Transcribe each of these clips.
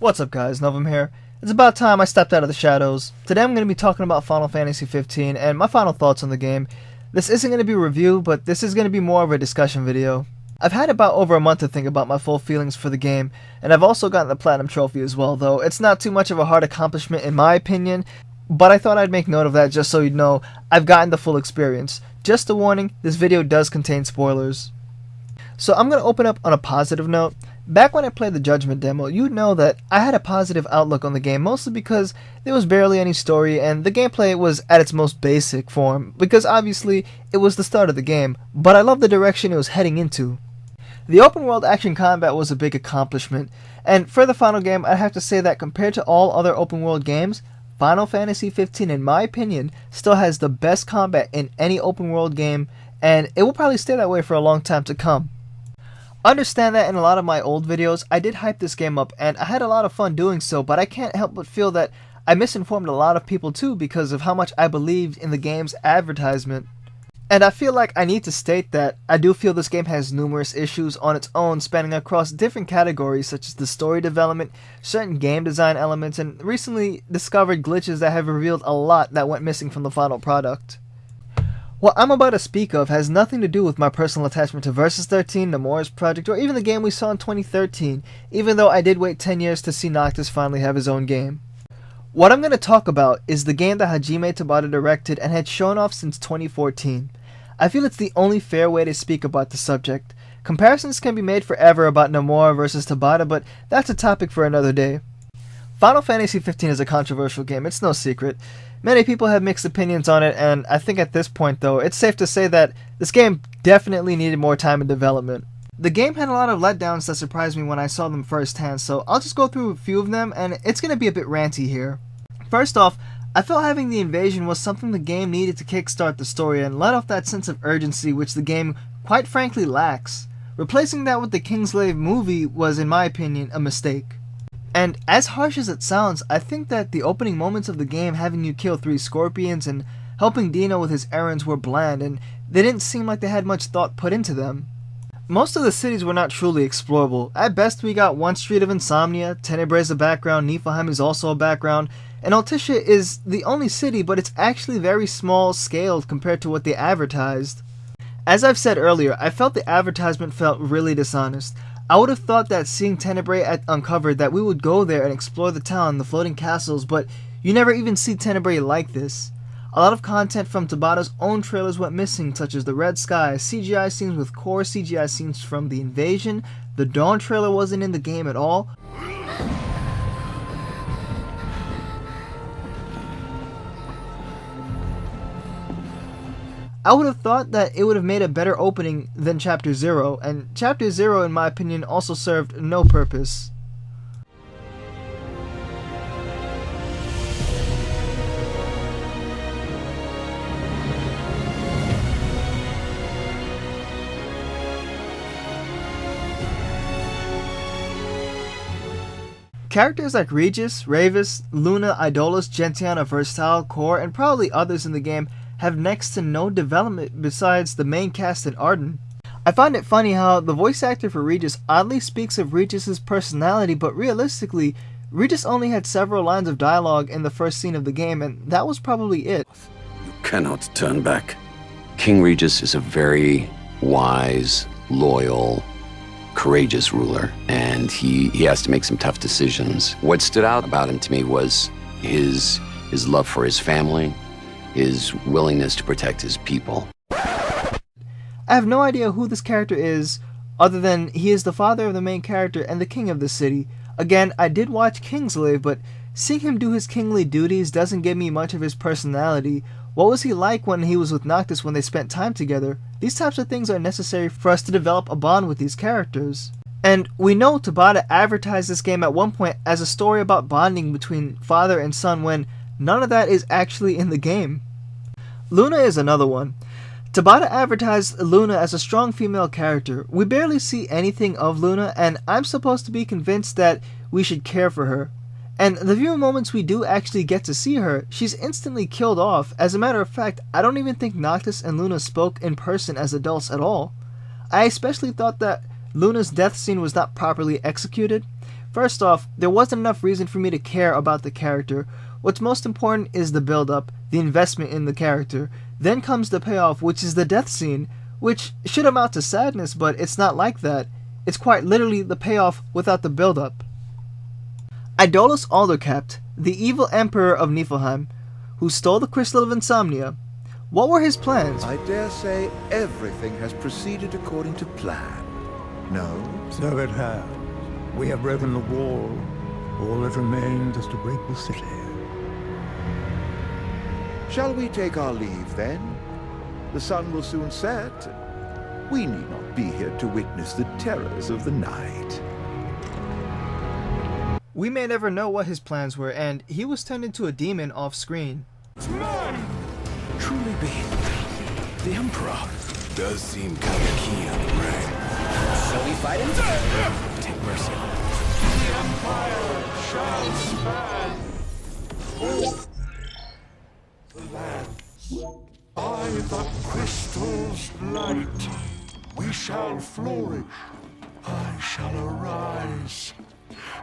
What's up guys, Novum here. It's about time I stepped out of the shadows. Today I'm going to be talking about Final Fantasy 15 and my final thoughts on the game. This isn't going to be a review, but this is going to be more of a discussion video. I've had about over a month to think about my full feelings for the game, and I've also gotten the Platinum Trophy as well, though it's not too much of a hard accomplishment in my opinion, but I thought I'd make note of that just so you'd know I've gotten the full experience. Just a warning, this video does contain spoilers. So I'm going to open up on a positive note. Back when I played the Judgment demo, you'd know that I had a positive outlook on the game, mostly because there was barely any story and the gameplay was at its most basic form, because obviously it was the start of the game, but I loved the direction it was heading into. The open world action combat was a big accomplishment, and for the final game I'd have to say that compared to all other open world games, Final Fantasy 15 in my opinion still has the best combat in any open world game, and it will probably stay that way for a long time to come. Understand that in a lot of my old videos, I did hype this game up and I had a lot of fun doing so, but I can't help but feel that I misinformed a lot of people too because of how much I believed in the game's advertisement. And I feel like I need to state that I do feel this game has numerous issues on its own spanning across different categories such as the story development, certain game design elements, and recently discovered glitches that have revealed a lot that went missing from the final product. What I'm about to speak of has nothing to do with my personal attachment to Versus 13, Nomura's project, or even the game we saw in 2013, even though I did wait 10 years to see Noctis finally have his own game. What I'm going to talk about is the game that Hajime Tabata directed and had shown off since 2014. I feel it's the only fair way to speak about the subject. Comparisons can be made forever about Nomura versus Tabata, but that's a topic for another day. Final Fantasy 15 is a controversial game, it's no secret. Many people have mixed opinions on it, and I think at this point though, it's safe to say that this game definitely needed more time in development. The game had a lot of letdowns that surprised me when I saw them firsthand, so I'll just go through a few of them, and it's going to be a bit ranty here. First off, I felt having the invasion was something the game needed to kickstart the story and let off that sense of urgency which the game quite frankly lacks. Replacing that with the Kingslave movie was, in my opinion, a mistake. And as harsh as it sounds, I think that the opening moments of the game having you kill 3 scorpions and helping Dino with his errands were bland, and they didn't seem like they had much thought put into them. Most of the cities were not truly explorable. At best we got one Street of Insomnia, Tenebrae is a background, Niflheim is also a background, and Altissia is the only city, but it's actually very small scaled compared to what they advertised. As I've said earlier, I felt the advertisement felt really dishonest. I would have thought that seeing Tenebrae uncovered that we would go there and explore the town, the floating castles, but you never even see Tenebrae like this. A lot of content from Tabata's own trailers went missing, such as the red sky, CGI scenes with core CGI scenes from the invasion, the Dawn trailer wasn't in the game at all. I would have thought that it would have made a better opening than Chapter 0, and Chapter 0 in my opinion also served no purpose. Characters like Regis, Ravis, Luna, Idolus, Gentiana, Versatile, Core, and probably others in the game have next to no development besides the main cast and Arden. I find it funny how the voice actor for Regis oddly speaks of Regis's personality, but realistically, Regis only had several lines of dialogue in the first scene of the game, and that was probably it. You cannot turn back. King Regis is a very wise, loyal, courageous ruler, and he has to make some tough decisions. What stood out about him to me was his love for his family, his willingness to protect his people. I have no idea who this character is, other than he is the father of the main character and the king of the city. Again, I did watch Kingslave, but seeing him do his kingly duties doesn't give me much of his personality. What was he like when he was with Noctis when they spent time together? These types of things are necessary for us to develop a bond with these characters. And we know Tabata advertised this game at one point as a story about bonding between father and son when none of that is actually in the game. Luna is another one. Tabata advertised Luna as a strong female character. We barely see anything of Luna, and I'm supposed to be convinced that we should care for her. And the few moments we do actually get to see her, she's instantly killed off. As a matter of fact, I don't even think Noctis and Luna spoke in person as adults at all. I especially thought that Luna's death scene was not properly executed. First off, there wasn't enough reason for me to care about the character. What's most important is the build-up, the investment in the character. Then comes the payoff, which is the death scene, which should amount to sadness, but it's not like that. It's quite literally the payoff without the build-up. Idolus Aldercapt, the evil emperor of Niflheim, who stole the Crystal of Insomnia. What were his plans? I dare say everything has proceeded according to plan. No? So it has. We have broken the wall. All that remains is to break the city. Shall we take our leave then? The sun will soon set. We need not be here to witness the terrors of the night. We may never know what his plans were, and he was turned into a demon off-screen. Truly be. The Emperor does seem kind of keen on the ring. Shall we fight him? Take mercy. The Empire shall stand. The lands. By the crystal's light, we shall flourish. I shall arise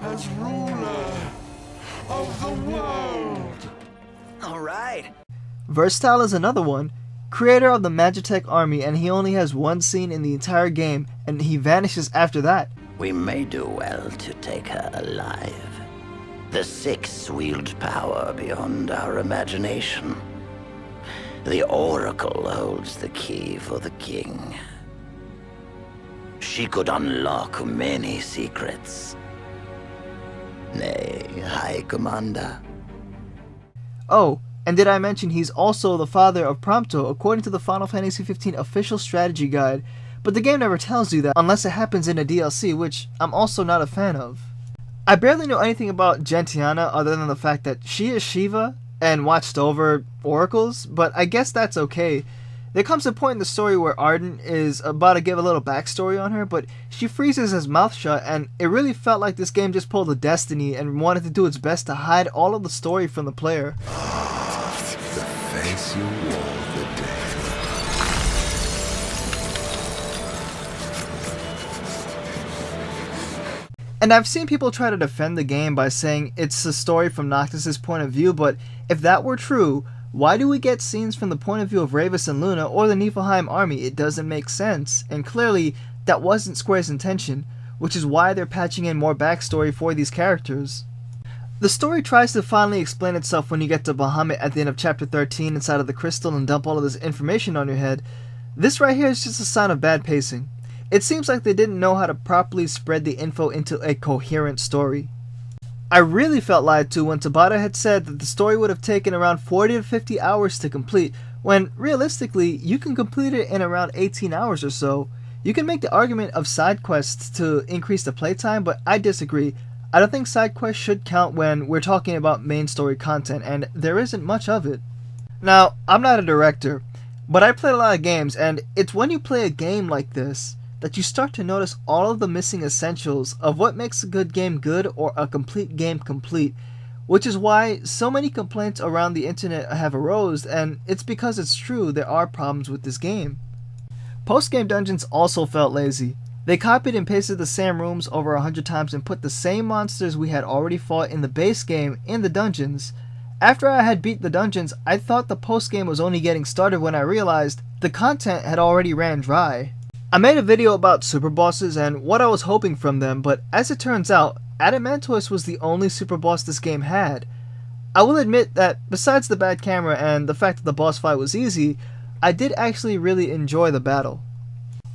as ruler of the world. All right. Versatile is another one, creator of the Magitech army, and he only has one scene in the entire game, and he vanishes after that. We may do well to take her alive. The Six wield power beyond our imagination. The Oracle holds the key for the king. She could unlock many secrets. Nay, High Commander. Oh, and did I mention he's also the father of Prompto according to the Final Fantasy XV official strategy guide, but the game never tells you that unless it happens in a DLC, which I'm also not a fan of. I barely know anything about Gentiana other than the fact that she is Shiva and watched over oracles, but I guess that's okay. There comes a point in the story where Arden is about to give a little backstory on her, but she freezes his mouth shut, and it really felt like this game just pulled a Destiny and wanted to do its best to hide all of the story from the player. The face you wore the day. And I've seen people try to defend the game by saying it's a story from Noctis' point of view, but if that were true, why do we get scenes from the point of view of Ravus and Luna or the Niflheim army? It doesn't make sense, and clearly that wasn't Square's intention, which is why they're patching in more backstory for these characters. The story tries to finally explain itself when you get to Bahamut at the end of chapter 13 inside of the crystal and dump all of this information on your head. This right here is just a sign of bad pacing. It seems like they didn't know how to properly spread the info into a coherent story. I really felt lied to when Tabata had said that the story would have taken around 40 to 50 hours to complete, when realistically you can complete it in around 18 hours or so. You can make the argument of side quests to increase the playtime, but I disagree. I don't think side quests should count when we're talking about main story content, and there isn't much of it. Now, I'm not a director, but I played a lot of games, and it's when you play a game like this that you start to notice all of the missing essentials of what makes a good game good or a complete game complete, which is why so many complaints around the internet have arose, and it's because it's true there are problems with this game. Post-game dungeons also felt lazy. They copied and pasted the same rooms over 100 times and put the same monsters we had already fought in the base game in the dungeons. After I had beat the dungeons, I thought the post-game was only getting started when I realized the content had already ran dry. I made a video about super bosses and what I was hoping from them, but as it turns out, Adamantois was the only super boss this game had. I will admit that besides the bad camera and the fact that the boss fight was easy, I did actually really enjoy the battle.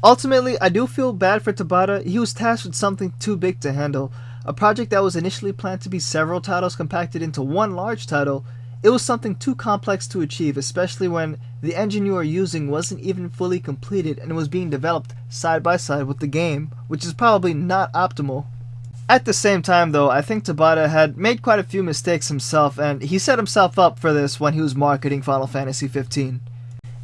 Ultimately, I do feel bad for Tabata. He was tasked with something too big to handle, a project that was initially planned to be several titles compacted into one large title. It was something too complex to achieve, especially when the engine you are using wasn't even fully completed and was being developed side by side with the game, which is probably not optimal. At the same time though, I think Tabata had made quite a few mistakes himself, and he set himself up for this when he was marketing Final Fantasy XV.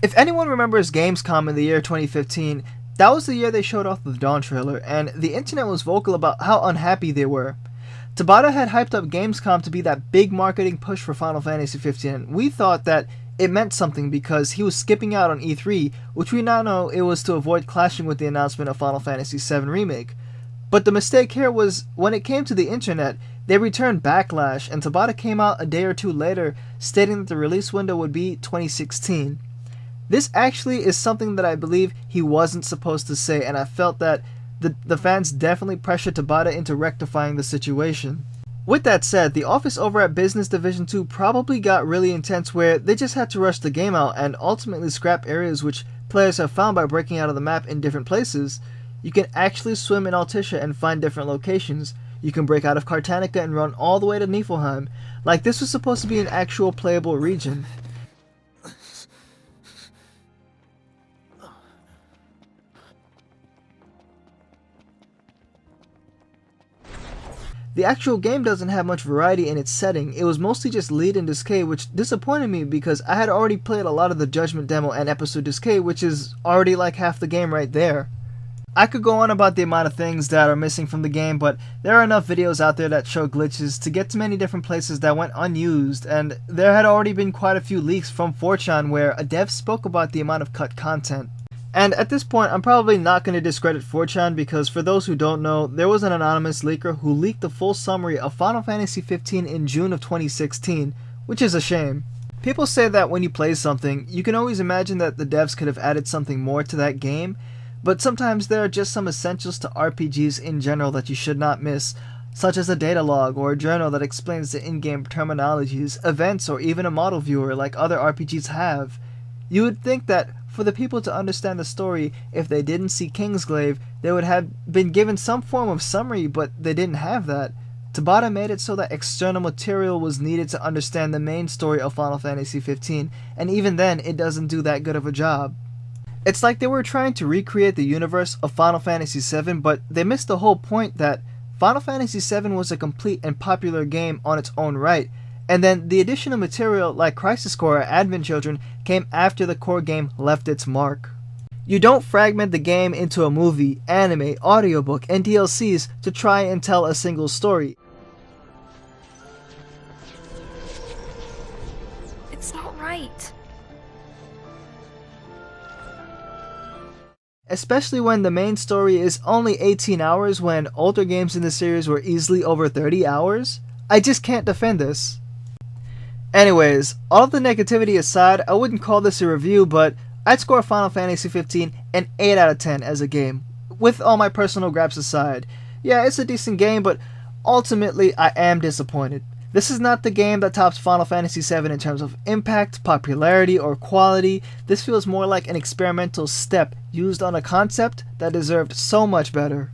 If anyone remembers Gamescom in the year 2015, that was the year they showed off the Dawn trailer, and the internet was vocal about how unhappy they were. Tabata had hyped up Gamescom to be that big marketing push for Final Fantasy XV, and we thought that it meant something because he was skipping out on E3, which we now know it was to avoid clashing with the announcement of Final Fantasy VII Remake. But the mistake here was when it came to the internet, they returned backlash, and Tabata came out a day or two later stating that the release window would be 2016. This actually is something that I believe he wasn't supposed to say, and I felt that the fans definitely pressured Tabata into rectifying the situation. With that said, the office over at Business Division 2 probably got really intense where they just had to rush the game out and ultimately scrap areas which players have found by breaking out of the map in different places. You can actually swim in Altissia and find different locations. You can break out of Cartanica and run all the way to Niflheim. Like, this was supposed to be an actual playable region. The actual game doesn't have much variety in its setting. It was mostly just Lead and Discay, which disappointed me because I had already played a lot of the Judgment demo and Episode Discay, which is already like half the game right there. I could go on about the amount of things that are missing from the game, but there are enough videos out there that show glitches to get to many different places that went unused, and there had already been quite a few leaks from 4chan where a dev spoke about the amount of cut content. And at this point, I'm probably not going to discredit 4chan because for those who don't know, there was an anonymous leaker who leaked the full summary of Final Fantasy XV in June of 2016, which is a shame. People say that when you play something, you can always imagine that the devs could have added something more to that game, but sometimes there are just some essentials to RPGs in general that you should not miss, such as a data log or a journal that explains the in-game terminologies, events, or even a model viewer like other RPGs have. You would think that for the people to understand the story, if they didn't see Kingsglaive, they would have been given some form of summary, but they didn't have that. Tabata made it so that external material was needed to understand the main story of Final Fantasy XV, and even then, it doesn't do that good of a job. It's like they were trying to recreate the universe of Final Fantasy VII, but they missed the whole point that Final Fantasy VII was a complete and popular game on its own right, and then the additional material like Crisis Core or Advent Children came after the core game left its mark. You don't fragment the game into a movie, anime, audiobook, and DLCs to try and tell a single story. It's not right. Especially when the main story is only 18 hours when older games in the series were easily over 30 hours. I just can't defend this. Anyways, all of the negativity aside, I wouldn't call this a review, but I'd score Final Fantasy XV an 8 out of 10 as a game, with all my personal gripes aside. Yeah, it's a decent game, but ultimately I am disappointed. This is not the game that tops Final Fantasy VII in terms of impact, popularity, or quality. This feels more like an experimental step used on a concept that deserved so much better.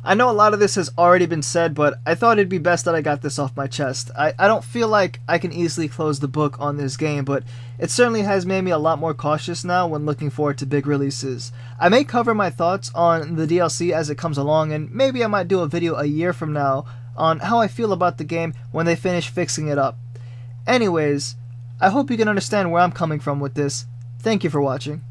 I know a lot of this has already been said, but I thought it'd be best that I got this off my chest. I don't feel like I can easily close the book on this game, but it certainly has made me a lot more cautious now when looking forward to big releases. I may cover my thoughts on the DLC as it comes along, and maybe I might do a video a year from now on how I feel about the game when they finish fixing it up. Anyways, I hope you can understand where I'm coming from with this. Thank you for watching.